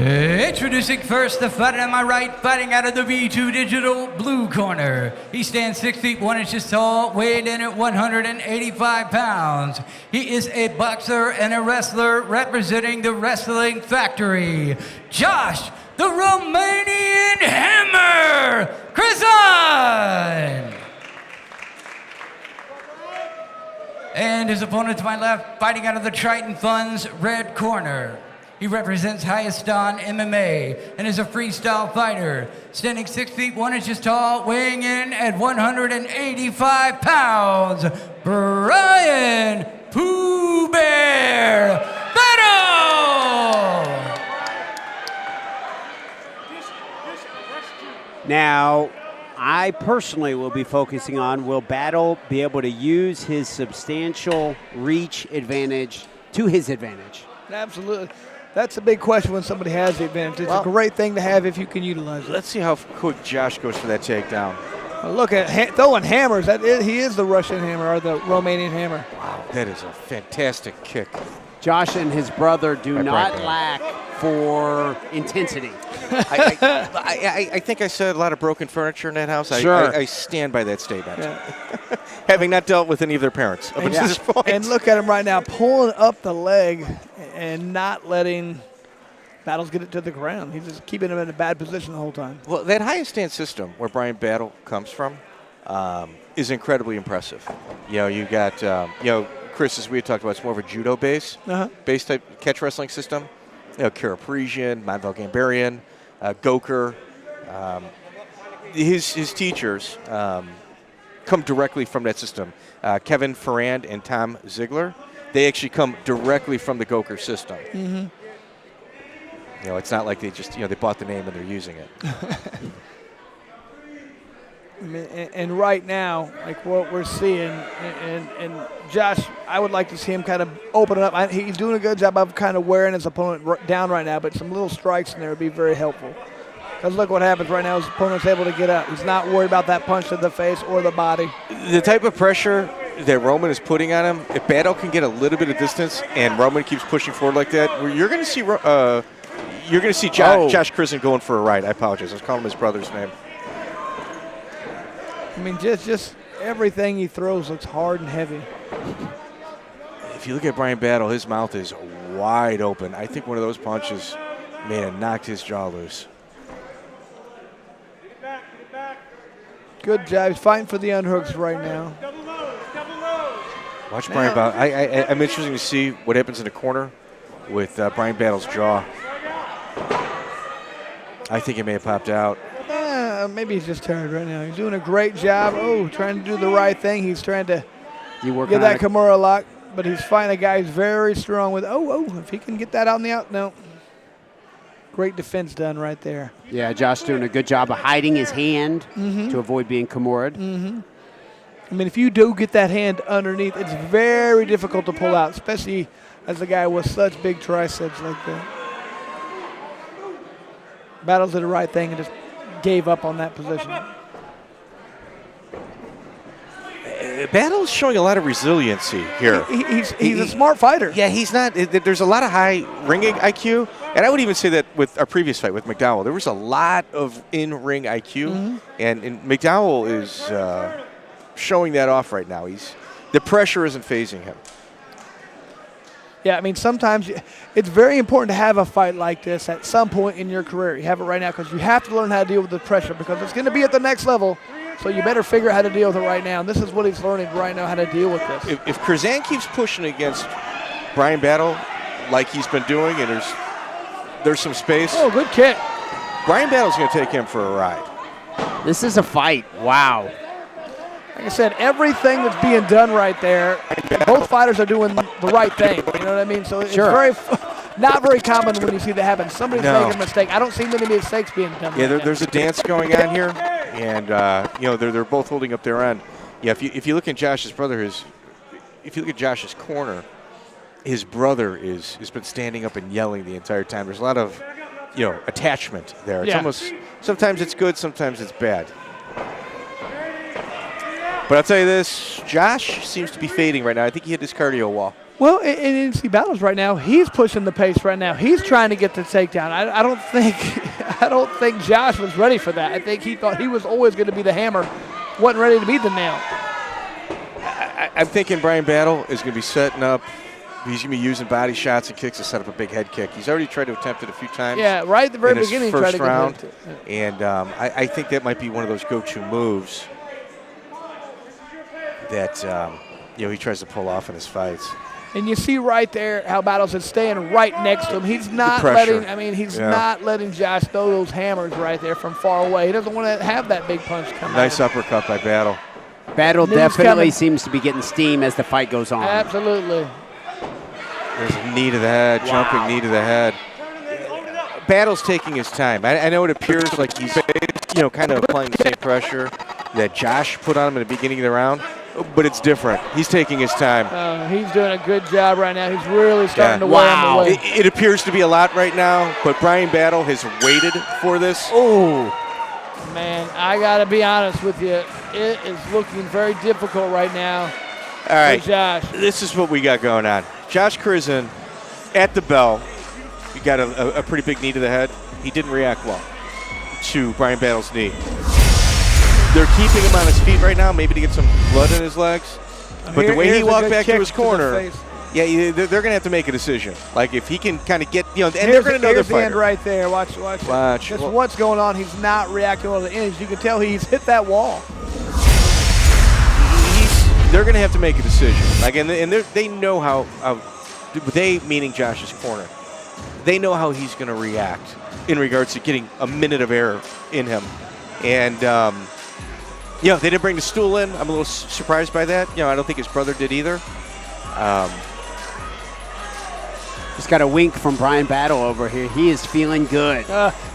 Introducing first, the fighter on my right, fighting out of the V2 Digital blue corner. He stands 6 feet 1 inches tall, weighed in at 185 pounds. He is a boxer and a wrestler representing the Wrestling Factory. Josh, the Romanian Hammer, Krizan! And his opponent to my left, fighting out of the Triton Funds red corner. He represents HRMMA and is a freestyle fighter, standing 6 feet 1 inches tall, weighing in at 185 pounds. Bryan Pooh Bear Battle! Now, I personally will be focusing on, will Battle be able to use his substantial reach advantage to his advantage? Absolutely. That's a big question when somebody has the advantage. It's a great thing to have if you can utilize it. Let's see how quick Josh goes for that takedown. Look at throwing hammers. He is the Russian Hammer or the Romanian Hammer. Wow, that is a fantastic kick. Josh and his brother do not lack for intensity. I think I said a lot of broken furniture in that house. Sure. I stand by that statement. Yeah. Having not dealt with any of their parents up until this point. And look at him right now, pulling up the leg and not letting Battles get it to the ground. He's just keeping him in a bad position the whole time. Well, that highest stance system where Bryan Battle comes from is incredibly impressive. You know, you got, Chris, as we had talked about, it's more of a judo base type catch wrestling system. You know, Kara Parisian, Monvel Gambarian, Goker. His teachers come directly from that system. Kevin Ferrand and Tom Ziegler, they actually come directly from the Goker system. Mm-hmm. You know, it's not like they just, they bought the name and they're using it. I mean, and right now, like what we're seeing, and Josh, I would like to see him kind of open it up. He's doing a good job of kind of wearing his opponent down right now, but some little strikes in there would be very helpful. Because look what happens right now. His opponent's able to get up. He's not worried about that punch to the face or the body. The type of pressure that Roman is putting on him, if Battle can get a little bit of distance and Roman keeps pushing forward like that, you're going to see Josh Krizan going for a ride. I apologize. I was calling him his brother's name. I mean, just everything he throws looks hard and heavy. If you look at Bryan Battle, his mouth is wide open. I think one of those punches may have knocked his jaw loose. Good job. He's fighting for the unhooks right now. Watch Bryan Battle. I'm interested to see what happens in the corner with Bryan Battle's jaw. I think it may have popped out. Maybe he's just tired right now. He's doing a great job. Trying to do the right thing. He's trying to get that Kimura lock, but he's fighting a guy who's very strong with, if he can get that out in the out, no. Great defense done right there. Yeah, Josh doing a good job of hiding his hand to avoid being Kimura'd. Mm-hmm. I mean, if you do get that hand underneath, it's very difficult to pull out, especially as a guy with such big triceps like that. Battles did the right thing and just gave up on that position. Battle's showing a lot of resiliency here. He's a smart fighter. Yeah, he's not. There's a lot of high ringing IQ, and I would even say that with our previous fight with McDowell, there was a lot of in-ring IQ, and McDowell is showing that off right now. The pressure isn't phasing him. Yeah, I mean, sometimes it's very important to have a fight like this at some point in your career. You have it right now because you have to learn how to deal with the pressure because it's going to be at the next level. So you better figure out how to deal with it right now. And this is what he's learning right now, how to deal with this. If Krizan keeps pushing against Bryan Battle like he's been doing, and there's some space. Oh, good kick. Bryan Battle's going to take him for a ride. This is a fight. Wow. Like I said, everything that's being done right there, both fighters are doing the right thing. You know what I mean? So it's not very common when you see that happen. Somebody's making a mistake. I don't see many mistakes being done. Yeah, there's a dance going on here, and they're both holding up their end. Yeah, if you look at Josh's brother, if you look at Josh's corner, his brother has been standing up and yelling the entire time. There's a lot of attachment there. It's almost sometimes it's good, sometimes it's bad. But I'll tell you this, Josh seems to be fading right now. I think he hit his cardio wall. Well, in NC Battles right now, he's pushing the pace right now. He's trying to get the takedown. I don't think I don't think Josh was ready for that. I think he thought he was always going to be the hammer, wasn't ready to be the nail. I'm thinking Bryan Battle is going to be setting up. He's going to be using body shots and kicks to set up a big head kick. He's already tried to attempt it a few times. Yeah, right at the very in his beginning, first tried to round, get it. and I think that might be one of those go-to moves that he tries to pull off in his fights. And you see right there how Battles is staying right next to him. He's not not letting Josh throw those hammers right there from far away. He doesn't want to have that big punch come out. Nice uppercut by Battle. Battle definitely seems to be getting steam as the fight goes on. Absolutely. There's a knee to the head, jumping knee to the head. Battle's taking his time. I know it appears like he's kind of applying the same pressure that Josh put on him in the beginning of the round, but it's different. He's taking his time. He's doing a good job right now. He's really starting to wear him away. It appears to be a lot right now, but Bryan Battle has waited for this. Oh. Man, I got to be honest with you. It is looking very difficult right now All right, for Josh. This is what we got going on. Josh Krizan at the bell. He got a pretty big knee to the head. He didn't react well to Bryan Battle's knee. They're keeping him on his feet right now, maybe to get some blood in his legs. But the way he walked back to his corner, they're going to have to make a decision. Like if he can kind of get, and they're going to know their fighter. The end right there. Watch. Just what's going on. He's not reacting well to the end. You can tell he's hit that wall. They're going to have to make a decision. Like, and they know how they, meaning Josh's corner, they know how he's going to react in regards to getting a minute of air in him. And, they didn't bring the stool in. I'm a little surprised by that. I don't think his brother did either. Just got a wink from Bryan Battle over here. He is feeling good.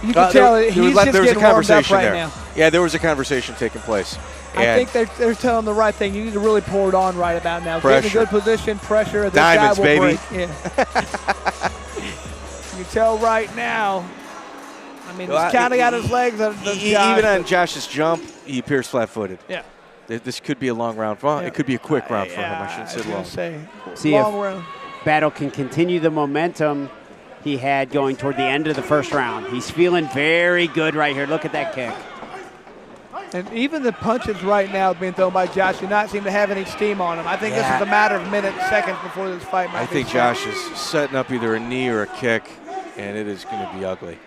You can tell he's just getting warmed up right now. Yeah, there was a conversation taking place. I think they're telling him the right thing. You need to really pour it on right about now. Pressure. Get in a good position, pressure. This Diamonds, guy will baby. break. Yeah. You tell right now. I mean, he's counting out his legs. Even on Josh's jump, he appears flat-footed. Yeah. This could be a long round. Well, it could be a quick round for him. I shouldn't say long. See if Battle can continue the momentum he had going toward the end of the first round. He's feeling very good right here. Look at that kick. And even the punches right now being thrown by Josh do not seem to have any steam on them. I think this is a matter of minutes, seconds before this fight might be. I think Josh is setting up either a knee or a kick, and it is going to be ugly.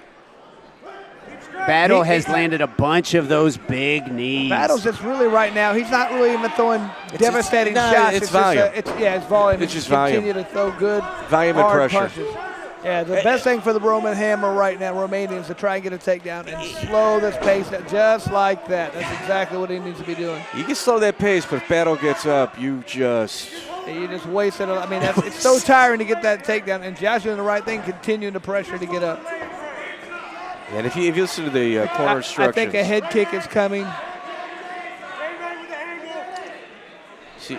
Battle has landed a bunch of those big knees. Battle's just really right now, he's not really even throwing devastating shots. It's volume. It's volume. It's just volume. Continue to throw good, volume and hard pressure. punches. Yeah, the best thing for the Romanian is to try and get a takedown and slow this pace down just like that. That's exactly what he needs to be doing. You can slow that pace, but if Battle gets up, you just waste it. I mean, it's so tiring to get that takedown, and Josh doing the right thing, continuing the pressure to get up. And if you listen to the corner instructions, I think a head kick is coming. See,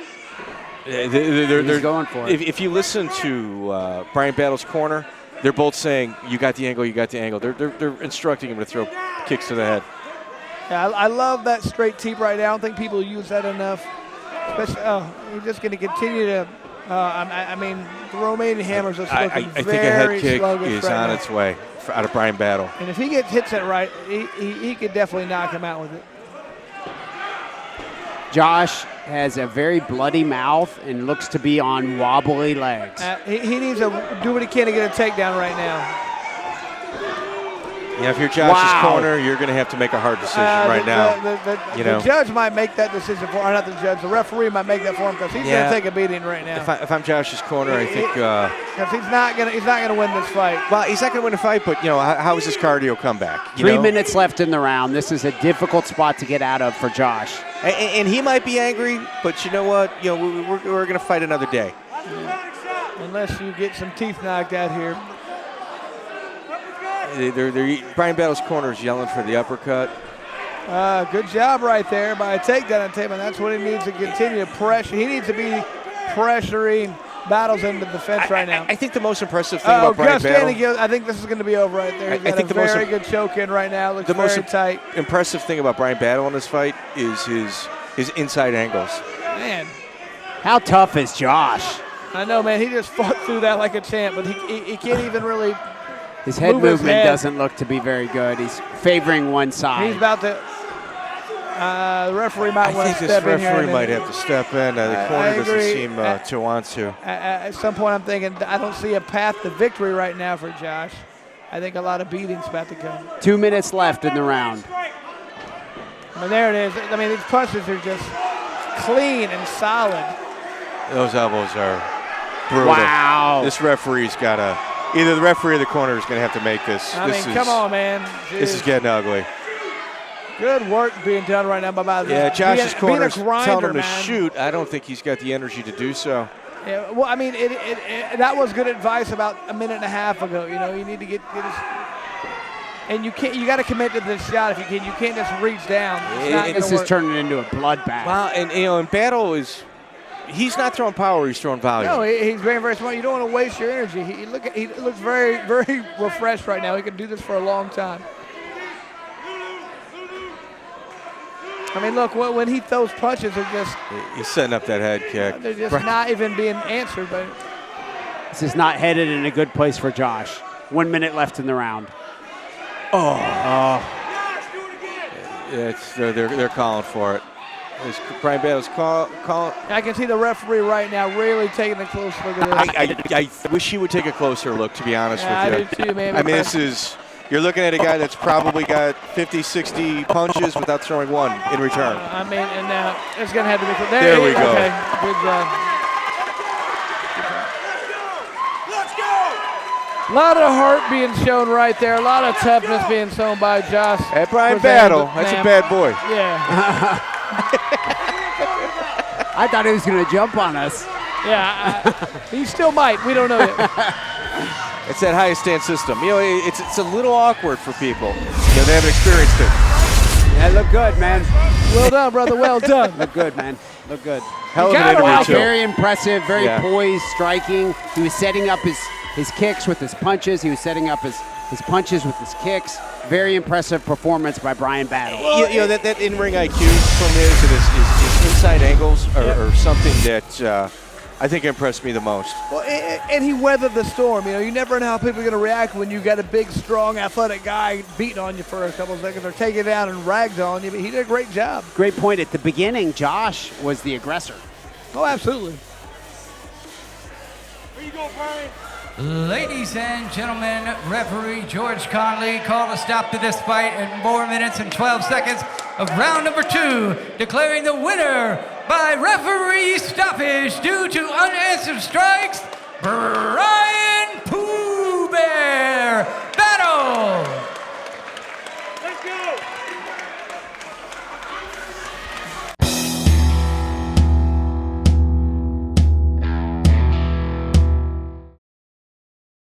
they're going for it. If you listen to Bryan Battle's corner, they're both saying, "You got the angle. You got the angle." They're instructing him to throw kicks to the head. Yeah, I love that straight teep right now. I don't think people use that enough. Especially, he's just going to continue to. I mean, the Romanian hammers are looking I think a head kick is right on now. Its way out of Bryan Battle. And if he hits it right, he could definitely knock him out with it. Josh has a very bloody mouth and looks to be on wobbly legs. He needs to do what he can to get a takedown right now. Yeah, if you're Josh's corner, you're going to have to make a hard decision right now. The judge might make that decision for, or not the judge, the referee might make that for him because he's going to take a beating right now. If I'm Josh's corner, I think because he's not going to win this fight. Well, he's not going to win a fight, but how is his cardio comeback? 3 minutes left in the round. This is a difficult spot to get out of for Josh. And he might be angry, but you know what? We're going to fight another day. Unless you get some teeth knocked out here. Bryan Battle's corner is yelling for the uppercut. Good job right there by a takedown on table. That's what he needs to continue to pressure. He needs to be pressuring Battles into the fence right now. I think the most impressive thing about Bryan Battle. I think this is going to be over right there. He's got a very good choke in right now. Looks very tight. Impressive thing about Bryan Battle in this fight is his inside angles. Man. How tough is Josh? I know, man. He just fought through that like a champ, but he can't even really. His head move his movement head. doesn't look to be very good. He's favoring one side. He's about to. The referee might I want think to this step in here. referee might have to step in. The corner doesn't agree. seem to want to. At some point, I'm thinking I don't see a path to victory right now for Josh. I think a lot of beating's about to come. 2 minutes left in the round. I mean, there it is. I mean, these punches are just clean and solid. Those elbows are brutal. Wow. This referee's got to, either the referee or the corner is going to have to make this. I mean, come on, man. This is getting ugly. Good work being done right now by Josh's corner's grinder, telling him to man. shoot. I don't think he's got the energy to do so. Yeah, well, I mean, that was good advice about a minute and a half ago. You know, you need to get his, and you got to commit to this shot if you can. You can't just reach down. This is turning into a bloodbath. Well, and in battle he's not throwing power, he's throwing volume. No, he's very, very smart. You don't want to waste your energy. He looks very, very refreshed right now. He can do this for a long time. I mean, look, when he throws punches, they're just... He's setting up that head kick. They're just not even being answered. But this is not headed in a good place for Josh. 1 minute left in the round. They're calling for it. Bryan Battle's calling. I can see the referee right now really taking a close look at this. I wish he would take a closer look, to be honest with you. I do too, man. I mean, you're looking at a guy that's probably got 50, 60 punches without throwing one in return. I mean, and now it's going to have to be. There we go. Okay, good job. Let's go! A lot of heart being shown right there. A lot of toughness being shown by Josh. At Bryan Krizan. Battle, that's a bad boy. Yeah. I thought he was going to jump on us. Yeah, he still might. We don't know yet. It's that highest stance system. You know, it's a little awkward for people. You know, they haven't experienced it. Yeah, look good, man. Well done, brother. Well done. Look good, man. Look good. Hell of an gotta interview, like too. Very impressive, very Yeah. poised, striking. He was setting up his kicks with his punches. He was setting up his punches with his kicks. Very impressive performance by Bryan Battle. You know, that in-ring IQ from his and his inside angles are something that I think impressed me the most. Well, and he weathered the storm. You know, you never know how people are going to react when you got a big, strong, athletic guy beating on you for a couple of seconds or taking it down and rags on you. But he did a great job. Great point. At the beginning, Josh was the aggressor. Oh, absolutely. Where you go, Bryan? Ladies and gentlemen, referee George Conley called a stop to this fight at 4 minutes and 12 seconds of round number 2, declaring the winner by referee stoppage due to unanswered strikes, Bryan.